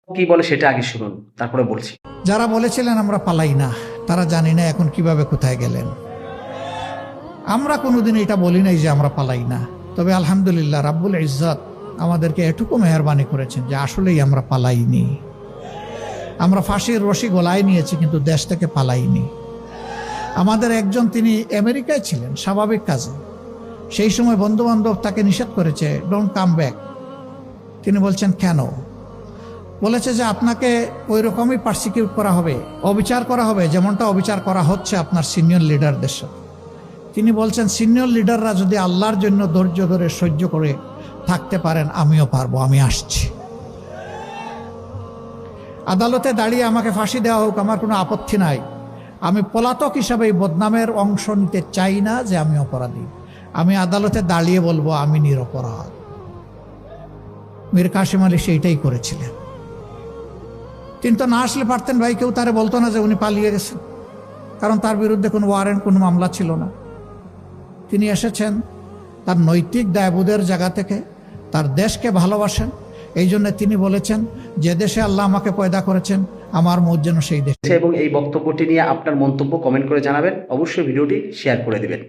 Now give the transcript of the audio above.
কি বলে সেটা আগে শুনুন, তারপরে বলছি। যারা বলেছিলেন আমরা পালাই না, তারা জানি না এখন কিভাবে কোথায় গেলেন। আমরা কোনোদিন এটা বলি নাই যে আমরা পালাই না, তবে আলহামদুলিল্লাহ রাব্বুল ইজ্জত আমাদেরকে এটুকু মেহেরবানি করেছেন যে আসলেই আমরা পালাইনি। আমরা ফাঁসির রশি গলায় নিয়েছি, কিন্তু দেশ থেকে পালাইনি। আমাদের একজন, তিনি আমেরিকায় ছিলেন স্বাভাবিক কাজে, সেই সময় বন্ধু বান্ধব তাকে নিষেধ করেছে, ডোন্ট কাম ব্যাক। তিনি বলছেন কেন? বলেছে যে আপনাকে ওই রকমই পার্সিকিউট করা হবে, অবিচার করা হবে, যেমনটা অবিচার করা হচ্ছে আপনার সিনিয়র লিডারদের সাথে। তিনি বলছেন সিনিয়র লিডাররা যদি আল্লাহর জন্য ধৈর্য ধরে সহ্য করে থাকতে পারেন, আমিও পারবো, আমি আসছি। আদালতে দাঁড়িয়ে আমাকে ফাঁসি দেওয়া হোক, আমার কোনো আপত্তি নাই। আমি পলাতক হিসাবে এই বদনামের অংশ নিতে চাই না যে আমি অপরাধী। আমি আদালতে দাঁড়িয়ে বলবো আমি নিরপরাধ। মীর কাসেম আলী সেইটাই করেছিলেন। কিন্তু না আসলে পারতেন ভাই, কেউ তারে বলতো না যে উনি পালিয়ে গেছেন, কারণ তার বিরুদ্ধে কোনো ওয়ারেন্ট, কোনো মামলা ছিল না। তিনি এসেছেন তার নৈতিক দায়বোধের জায়গা থেকে, তার দেশকে ভালোবাসেন। এই জন্য তিনি বলেছেন যে দেশে আল্লাহ আমাকে পয়দা করেছেন, আমার মত যেন সেই দেশে। এবং এই বক্তব্যটি নিয়ে আপনার মন্তব্য কমেন্ট করে জানাবেন, অবশ্যই ভিডিওটি শেয়ার করে দিবেন।